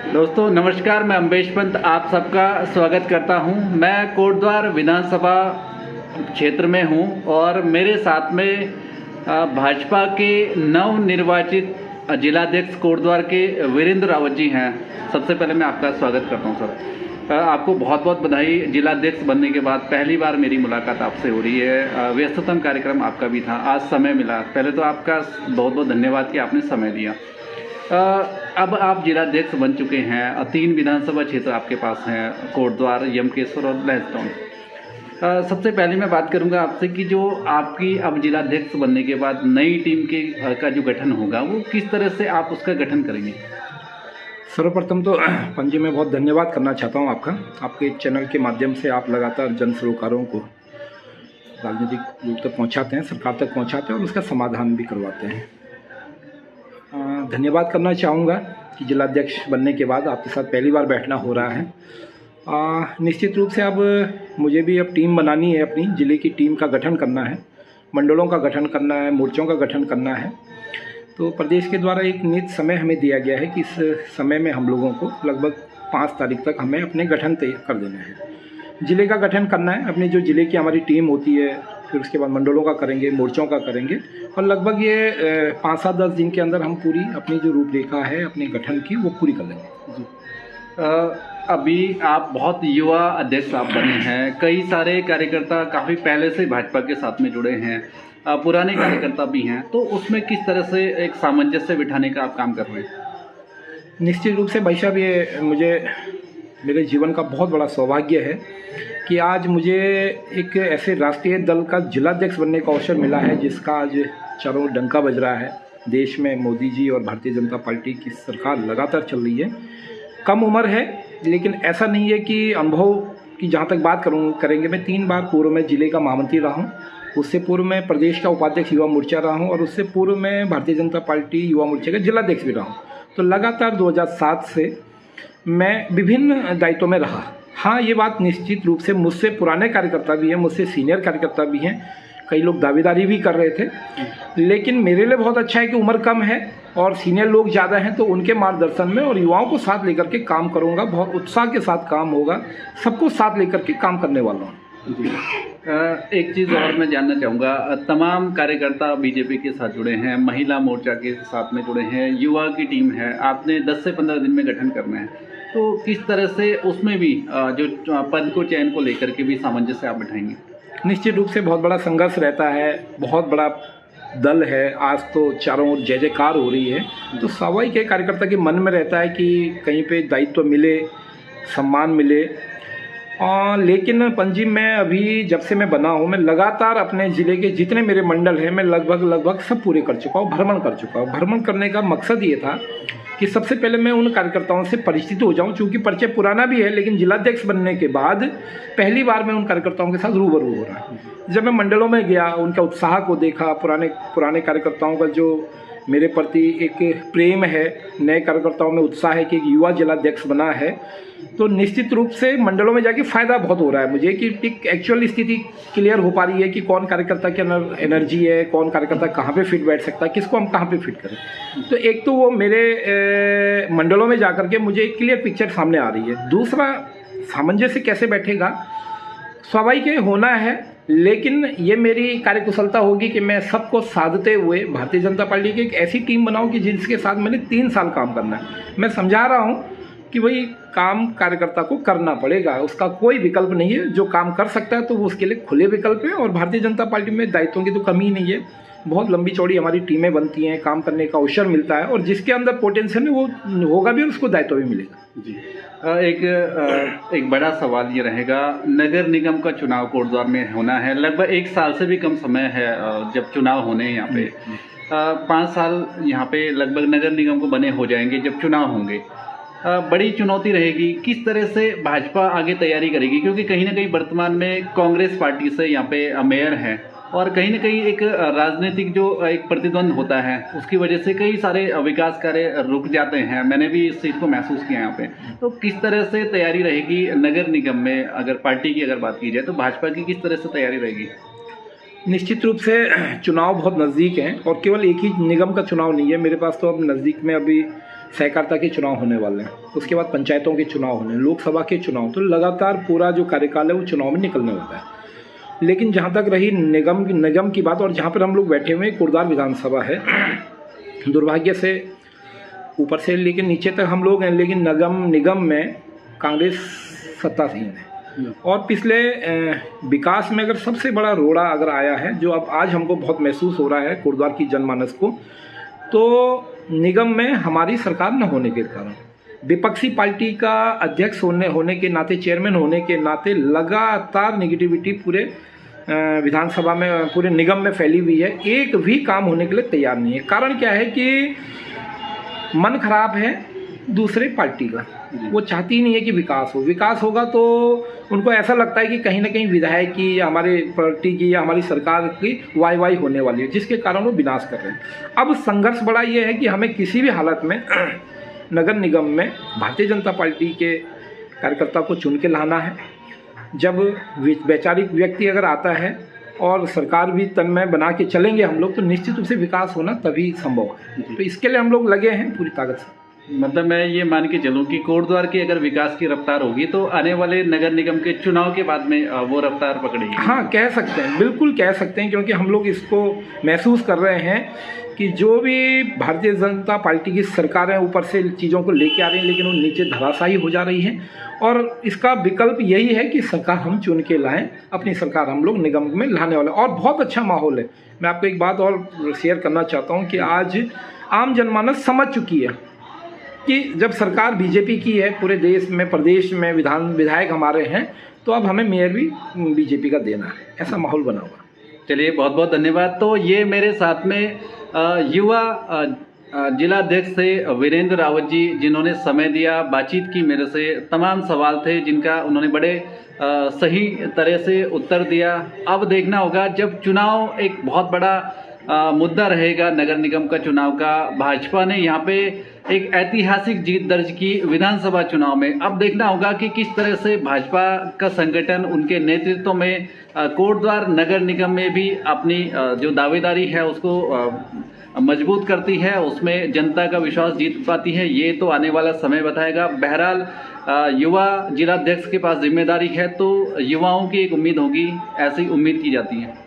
दोस्तों नमस्कार, मैं अम्बेश पंत आप सबका स्वागत करता हूं। मैं कोटद्वार विधानसभा क्षेत्र में हूं और मेरे साथ में भाजपा के नवनिर्वाचित जिलाध्यक्ष कोटद्वार के वीरेंद्र रावत जी हैं। सबसे पहले मैं आपका स्वागत करता हूं सर। आपको बहुत बहुत बधाई। जिलाध्यक्ष बनने के बाद पहली बार मेरी मुलाकात आपसे हो रही है। व्यस्ततम कार्यक्रम आपका भी था, आज समय मिला। पहले तो आपका बहुत बहुत धन्यवाद कि आपने समय दिया। अब आप जिलाध्यक्ष बन चुके हैं, 3 विधानसभा क्षेत्र आपके पास हैं, कोटद्वार, यमकेश्वर और लहसुन। सबसे पहले मैं बात करूंगा आपसे कि जो आपकी अब जिलाध्यक्ष बनने के बाद नई टीम का जो गठन होगा वो किस तरह से आप उसका गठन करेंगे। सर्वप्रथम तो पंजी मैं बहुत धन्यवाद करना चाहता हूं आपके चैनल के माध्यम से आप लगातार जन सरोकारों को राजनीतिक रूप तक पहुंचाते हैं, सरकार तक पहुंचाते हैं और उसका समाधान भी करवाते हैं। धन्यवाद करना चाहूँगा कि जिलाध्यक्ष बनने के बाद आपके साथ पहली बार बैठना हो रहा है। निश्चित रूप से अब मुझे भी अब टीम बनानी है, अपनी ज़िले की टीम का गठन करना है, मंडलों का गठन करना है, मोर्चों का गठन करना है। तो प्रदेश के द्वारा एक नियत समय हमें दिया गया है कि इस समय में हम लोगों को लगभग 5 तारीख तक हमें अपने गठन तय कर देना है, ज़िले का गठन करना है। अपनी जो ज़िले की हमारी टीम होती है, फिर उसके बाद मंडलों का करेंगे, मोर्चों का करेंगे और लगभग ये 5-7-10 दिन के अंदर हम पूरी अपनी जो रूपरेखा है अपने गठन की वो पूरी कर लेंगे जी। अभी आप बहुत युवा अध्यक्ष आप बने हैं, कई सारे कार्यकर्ता काफ़ी पहले से भाजपा के साथ में जुड़े हैं, पुराने कार्यकर्ता भी हैं, तो उसमें किस तरह से एक सामंजस्य बिठाने का आप काम कर रहे हैं। निश्चित रूप से भाई साहब, ये मुझे मेरे जीवन का बहुत बड़ा सौभाग्य है कि आज मुझे एक ऐसे राष्ट्रीय दल का जिलाध्यक्ष बनने का अवसर मिला है जिसका आज चारों डंका बज रहा है। देश में मोदी जी और भारतीय जनता पार्टी की सरकार लगातार चल रही है। कम उम्र है लेकिन ऐसा नहीं है कि अनुभव की जहाँ तक बात करेंगे, मैं 3 बार पूर्व में जिले का महामंत्री रहा हूँ, उससे पूर्व में प्रदेश का उपाध्यक्ष युवा मोर्चा रहा हूँ और उससे पूर्व में भारतीय जनता पार्टी युवा मोर्चे का जिलाध्यक्ष भी रहा हूँ। तो लगातार 2007 से मैं विभिन्न दायित्वों में रहा। हाँ, ये बात निश्चित रूप से मुझसे पुराने कार्यकर्ता भी हैं, मुझसे सीनियर कार्यकर्ता भी हैं, कई लोग दावेदारी भी कर रहे थे, लेकिन मेरे लिए बहुत अच्छा है कि उम्र कम है और सीनियर लोग ज़्यादा हैं, तो उनके मार्गदर्शन में और युवाओं को साथ लेकर के काम करूँगा। बहुत उत्साह के साथ काम होगा, सबको साथ लेकर के काम करने वाला हूँ जी। एक चीज़ और मैं जानना चाहूँगा, तमाम कार्यकर्ता बीजेपी के साथ जुड़े हैं, महिला मोर्चा के साथ में जुड़े हैं, युवा की टीम है, आपने 10 से 15 दिन में गठन करना है, तो किस तरह से उसमें भी जो पद को चयन को लेकर के भी सामंजस्य आप बिठाएंगे। निश्चित रूप से बहुत बड़ा संघर्ष रहता है, बहुत बड़ा दल है, आज तो चारों ओर जय जयकार हो रही है, तो स्वाभाविक है कार्यकर्ता के मन में रहता है कि कहीं पे दायित्व मिले, सम्मान मिले। लेकिन पंजी मैं अभी जब से मैं बना हूँ, मैं लगातार अपने ज़िले के जितने मेरे मंडल हैं मैं लगभग सब पूरे कर चुका हूँ, भ्रमण कर चुका हूँ। भ्रमण करने का मकसद ये था कि सबसे पहले मैं उन कार्यकर्ताओं से परिचित हो जाऊं, चूँकि परिचय पुराना भी है, लेकिन जिलाध्यक्ष बनने के बाद पहली बार मैं उन कार्यकर्ताओं के साथ रूबरू हो रहा हूँ। जब मैं मंडलों में गया, उनका उत्साह को देखा, पुराने कार्यकर्ताओं का जो मेरे प्रति एक प्रेम है, नए कार्यकर्ताओं में उत्साह है कि एक युवा जिलाध्यक्ष बना है, तो निश्चित रूप से मंडलों में जाके फ़ायदा बहुत हो रहा है मुझे कि एक एक्चुअल स्थिति क्लियर हो पा रही है कि कौन कार्यकर्ता के अंदर एनर्जी है, कौन कार्यकर्ता कहाँ पे फिट बैठ सकता है, किसको हम कहाँ पे फिट करें। तो एक तो वो मेरे मंडलों में जाकर के मुझे एक क्लियर पिक्चर सामने आ रही है। दूसरा, सामंजस्य कैसे बैठेगा, स्वाभाविक है, होना है, लेकिन ये मेरी कार्यकुशलता होगी कि मैं सबको साधते हुए भारतीय जनता पार्टी की एक ऐसी टीम बनाऊं कि जिसके साथ मैंने 3 साल काम करना है। मैं समझा रहा हूं कि भाई काम कार्यकर्ता को करना पड़ेगा, उसका कोई विकल्प नहीं है। जो काम कर सकता है तो वो उसके लिए खुले विकल्प है और भारतीय जनता पार्टी में दायित्वों की तो कमी नहीं है। बहुत लंबी चौड़ी हमारी टीमें बनती हैं, काम करने का अवसर मिलता है और जिसके अंदर पोटेंशियल है वो होगा भी और उसको दायित्व भी मिलेगा जी। एक बड़ा सवाल ये रहेगा, नगर निगम का चुनाव कोटद्वार में होना है, लगभग 1 साल से भी कम समय है जब चुनाव होने हैं यहाँ पे। 5 साल यहाँ पे लगभग नगर निगम को बने हो जाएंगे जब चुनाव होंगे। बड़ी चुनौती रहेगी, किस तरह से भाजपा आगे तैयारी करेगी, क्योंकि कहीं ना कहीं वर्तमान में कांग्रेस पार्टी से यहाँ पे मेयर है और कहीं ना कहीं एक राजनीतिक जो एक प्रतिद्वंद होता है उसकी वजह से कई सारे विकास कार्य रुक जाते हैं। मैंने भी इस चीज़ को महसूस किया यहाँ पे। तो किस तरह से तैयारी रहेगी नगर निगम में, अगर पार्टी की अगर बात की जाए तो भाजपा की किस तरह से तैयारी रहेगी। निश्चित रूप से चुनाव बहुत नज़दीक हैं और केवल एक ही निगम का चुनाव नहीं है। मेरे पास तो अब नज़दीक में अभी सहकारिता के चुनाव होने वाले हैं, उसके बाद पंचायतों के चुनाव होने, लोकसभा के चुनाव, तो लगातार पूरा जो कार्यकाल है वो चुनाव में निकलने वाला है। लेकिन जहाँ तक रही निगम की बात, और जहाँ पर हम लोग बैठे हुए कोटद्वार विधानसभा है, दुर्भाग्य से ऊपर से लेकिन नीचे तक हम लोग हैं, लेकिन निगम में कांग्रेस सत्तासीन है। और पिछले विकास में अगर सबसे बड़ा रोड़ा अगर आया है, जो अब आज हमको बहुत महसूस हो रहा है कोटद्वार की जनमानस को, तो निगम में हमारी सरकार न होने के कारण विपक्षी पार्टी का अध्यक्ष होने के नाते, चेयरमैन होने के नाते लगातार नेगेटिविटी पूरे विधानसभा में, पूरे निगम में फैली हुई है। एक भी काम होने के लिए तैयार नहीं है। कारण क्या है कि मन खराब है दूसरे पार्टी का, वो चाहती नहीं है कि विकास हो। विकास होगा तो उनको ऐसा लगता है कि कहीं ना कहीं विधायक की या हमारे पार्टी की या हमारी सरकार की वाई होने वाली है, जिसके कारण वो विनाश कर रहे हैं। अब संघर्ष बड़ा ये है कि हमें किसी भी हालत में नगर निगम में भारतीय जनता पार्टी के कार्यकर्ता को चुन के लाना है। जब वैचारिक व्यक्ति अगर आता है और सरकार भी तन्मय बना के चलेंगे हम लोग, तो निश्चित रूप से विकास होना तभी संभव है। तो इसके लिए हम लोग लगे हैं पूरी ताकत से। मतलब मैं ये मान के चलूँ कि कोटद्वार की अगर विकास की रफ्तार होगी तो आने वाले नगर निगम के चुनाव के बाद में वो रफ्तार पकड़ेगी। हाँ, कह सकते हैं, बिल्कुल कह सकते हैं, क्योंकि हम लोग इसको महसूस कर रहे हैं कि जो भी भारतीय जनता पार्टी की सरकारें ऊपर से चीज़ों को लेके आ रही हैं, लेकिन वो नीचे धराशायी हो जा रही हैं। और इसका विकल्प यही है कि सरकार हम चुन के लाएं, अपनी सरकार हम लोग निगम में लाने वाले। और बहुत अच्छा माहौल है। मैं आपको एक बात और शेयर करना चाहता हूँ कि आज आम जनमानस समझ चुकी है कि जब सरकार बीजेपी की है, पूरे देश में, प्रदेश में विधायक हमारे हैं, तो अब हमें मेयर भी बीजेपी का देना है। ऐसा माहौल बना हुआ। चलिए, बहुत बहुत धन्यवाद। तो ये मेरे साथ में युवा जिलाध्यक्ष थे वीरेंद्र रावत जी, जिन्होंने समय दिया, बातचीत की मेरे से। तमाम सवाल थे जिनका उन्होंने बड़े सही तरह से उत्तर दिया। अब देखना होगा, जब चुनाव एक बहुत बड़ा मुद्दा रहेगा नगर निगम का चुनाव का। भाजपा ने यहाँ पे एक ऐतिहासिक जीत दर्ज की विधानसभा चुनाव में। अब देखना होगा कि किस तरह से भाजपा का संगठन उनके नेतृत्व में कोटद्वार नगर निगम में भी अपनी जो दावेदारी है उसको मजबूत करती है, उसमें जनता का विश्वास जीत पाती है। ये तो आने वाला समय बताएगा। बहरहाल युवा जिलाध्यक्ष के पास जिम्मेदारी है, तो युवाओं की एक उम्मीद होगी, ऐसी उम्मीद की जाती है।